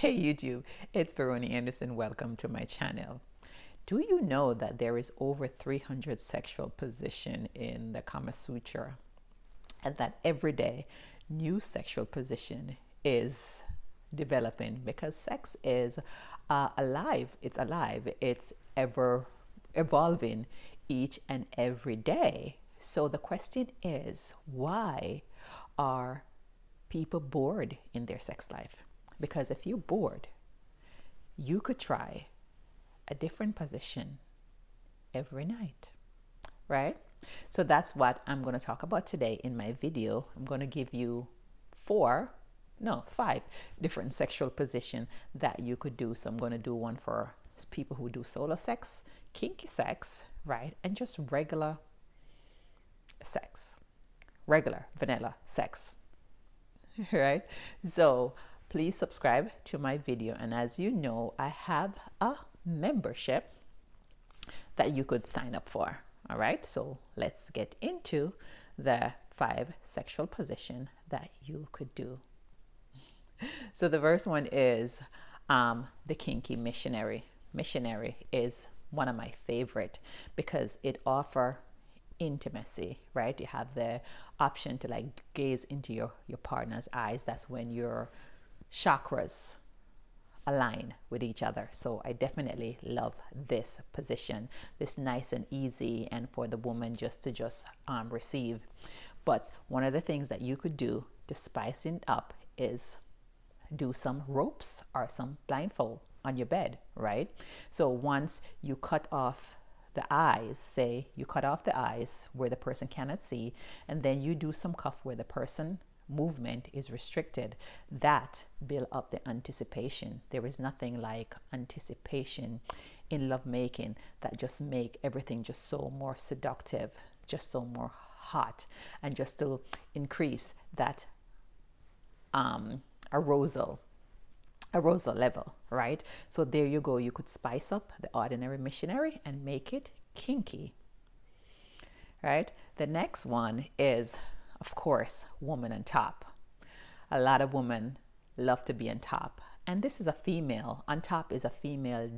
Hey YouTube, it's Veroni Anderson. Welcome to my channel. Do you know that there is over 300 sexual position in the Kama Sutra, and that every day new sexual position is developing because sex is alive. It's ever evolving each and every day. So the question is, why are people bored in their sex life? Because if you're bored, you could try a different position every night, right? So that's what I'm going to talk about today in my video. I'm going to give you five different sexual position that you could do. So I'm going to do one for people who do solo sex, kinky sex, right? And just regular sex, regular vanilla sex, right? So please subscribe to my video. And as you know, I have a membership that you could sign up for. All right, so let's get into the 5 sexual position that you could do. So the first one is the kinky missionary. Missionary is one of my favorite because it offers intimacy, right? You have the option to like gaze into your partner's eyes. That's when your chakras align with each other. So I definitely love this position. This nice and easy, and for the woman just to receive. But one of the things that you could do to spice it up is do some ropes or some blindfold on your bed, right? So once you cut off the eyes, say you cut off the eyes where the person cannot see, and then you do some cuff where the person movement is restricted, that build up the anticipation. There is nothing like anticipation in lovemaking that just make everything just so more seductive, just so more hot, and just to increase that arousal level, right? So there you go. You could spice up the ordinary missionary and make it kinky, right? The next one is, of course, woman on top. A lot of women love to be on top, and this is a female on top, is a female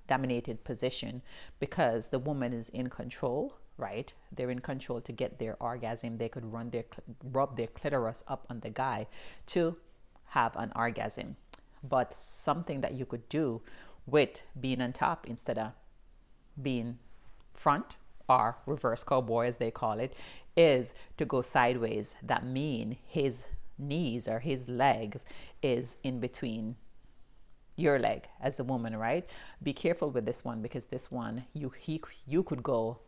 dominated position because the woman is in control, right? They're in control to get their orgasm. They could rub their clitoris up on the guy to have an orgasm. But something that you could do with being on top instead of being front or reverse cowboy as they call it, is to go sideways. That mean his knees or his legs is in between your leg as the woman, right? Be careful with this one because this one you could go,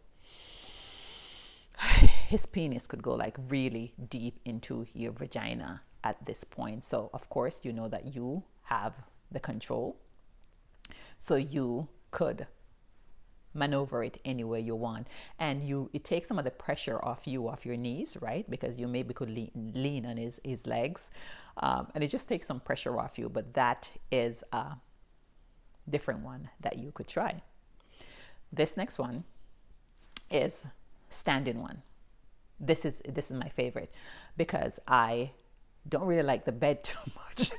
his penis could go like really deep into your vagina at this point. So of course you know that you have the control, so you could maneuver it any way you want, and it takes some of the pressure off your knees, right? Because you maybe could lean on his legs, and it just takes some pressure off you. But that is a different one that you could try. This next one is standing one. This is my favorite because I don't really like the bed too much.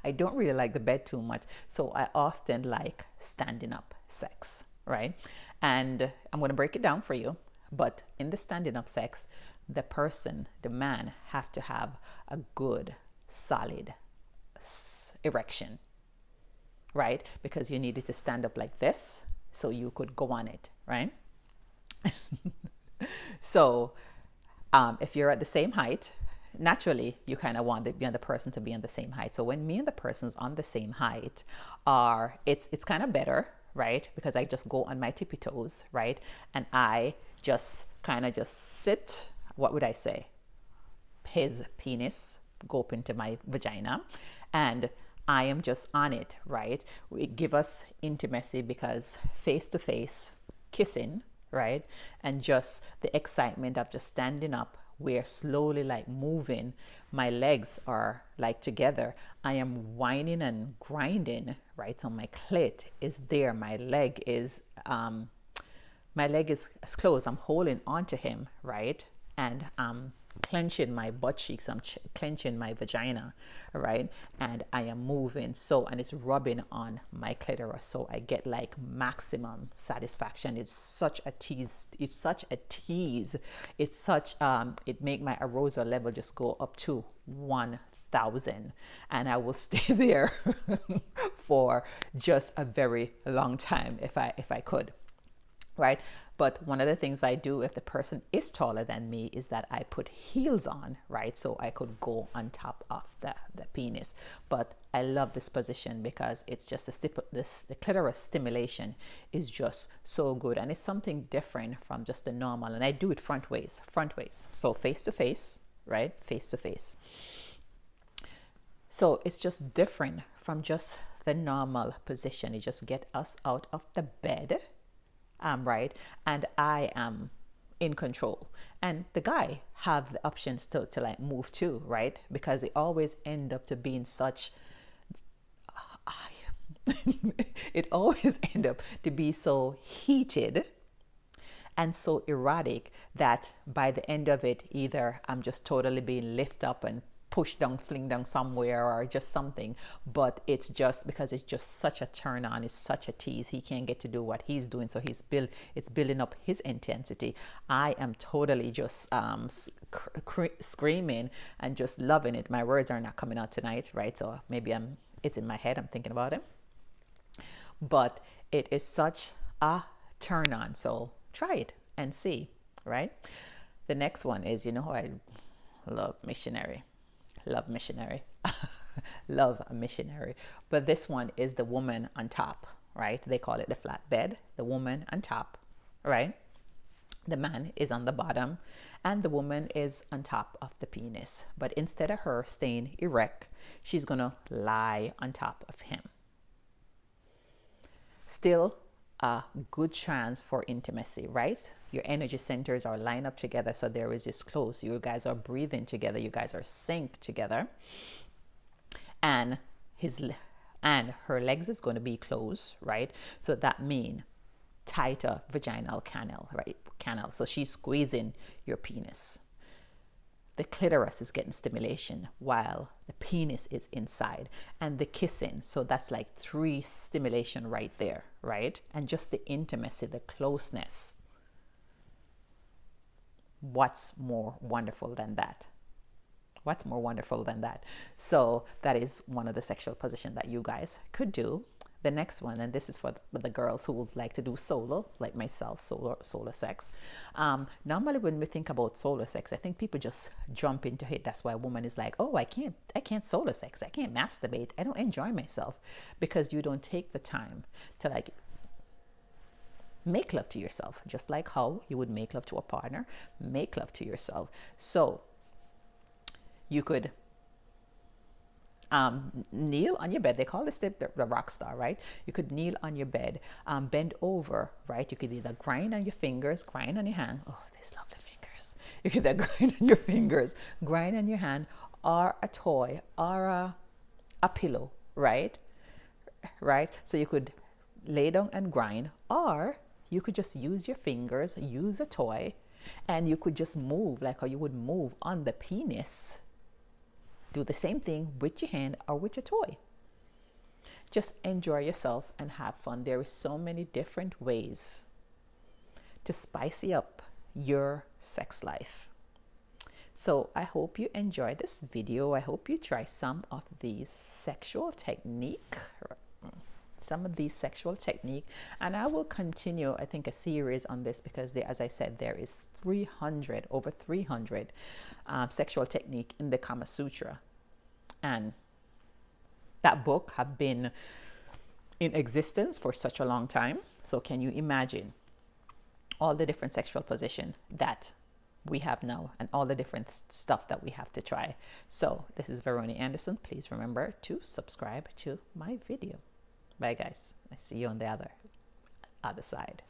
I don't really like the bed too much, so I often like standing up sex, right? And I'm going to break it down for you. But in the standing up sex, the man have to have a good solid erection, right? Because you needed to stand up like this so you could go on it, right? So if you're at the same height, naturally you kind of want the other person to be on the same height. So when me and the person's on the same height, it's kind of better, right? Because I just go on my tippy toes, right? And I just kind of just sit, what would I say? His penis go up into my vagina, and I am just on it, right? It give us intimacy because face to face kissing, right? And just the excitement of just standing up, we're slowly like moving, my legs are like together, I am whining and grinding, right? So my clit is there, my leg is closed, I'm holding onto him, right? And clenching my butt cheeks, I'm clenching my vagina, right? And I am moving, so, and it's rubbing on my clitoris, so I get like maximum satisfaction. It's such a tease. It's such a tease. It's such it make my arousal level just go up to 1,000, and I will stay there for just a very long time if I could, right? But one of the things I do if the person is taller than me is that I put heels on, right? So I could go on top of the penis. But I love this position because it's just the clitoris stimulation is just so good. And it's something different from just the normal. And I do it front ways. So face to face, right? Face to face. So it's just different from just the normal position. It just get us out of the bed, right? And I am in control. And the guy have the options to like move too, right? Because it always end up to being such, it always end up to be so heated and so erotic that by the end of it, either I'm just totally being lifted up and pushed down, fling down somewhere, or just something. But it's just because it's just such a turn on, it's such a tease. He can't get to do what he's doing, so it's building up his intensity. I am totally just screaming and just loving it. My words are not coming out tonight, right? So maybe it's in my head, I'm thinking about it. But it is such a turn on. So try it and see, right? The next one is, I love missionary. Love missionary. Love a missionary. But this one is the woman on top, right? They call it the flat bed. The woman on top, right? The man is on the bottom and the woman is on top of the penis. But instead of her staying erect, she's going to lie on top of him. Still a good chance for intimacy, right? Your energy centers are lined up together, so there is this close. You guys are breathing together. You guys are synced together, and her legs is going to be closed, right? So that means tighter vaginal canal, right? So she's squeezing your penis. The clitoris is getting stimulation while the penis is inside, and the kissing. So that's like 3 stimulation right there, right? And just the intimacy, the closeness. What's more wonderful than that? What's more wonderful than that? So that is one of the sexual positions that you guys could do. The next one, and this is for the girls who would like to do solo, like myself, solo sex. Normally when we think about solo sex, I think people just jump into it. That's why a woman is like, oh, I can't solo sex. I can't masturbate. I don't enjoy myself, because you don't take the time to like make love to yourself, just like how you would make love to a partner. Make love to yourself. So you could kneel on your bed. They call this the rock star, right? You could kneel on your bed, bend over, right? You could either grind on your fingers, grind on your hand. Oh, these lovely fingers. You could either grind on your fingers, grind on your hand, or a toy, or a pillow, right? Right? So you could lay down and grind, or you could just use your fingers, use a toy, and you could just move like how you would move on the penis. Do the same thing with your hand or with your toy. Just enjoy yourself and have fun. There are so many different ways to spice up your sex life. So I hope you enjoyed this video. I hope you try some of these sexual technique, and I will continue, I think, a series on this, because as I said, there is over 300 sexual technique in the Kama Sutra, and that book have been in existence for such a long time. So can you imagine all the different sexual position that we have now, and all the different stuff that we have to try? So this is Veroni Anderson. Please remember to subscribe to my video. Bye guys. I see you on the other side.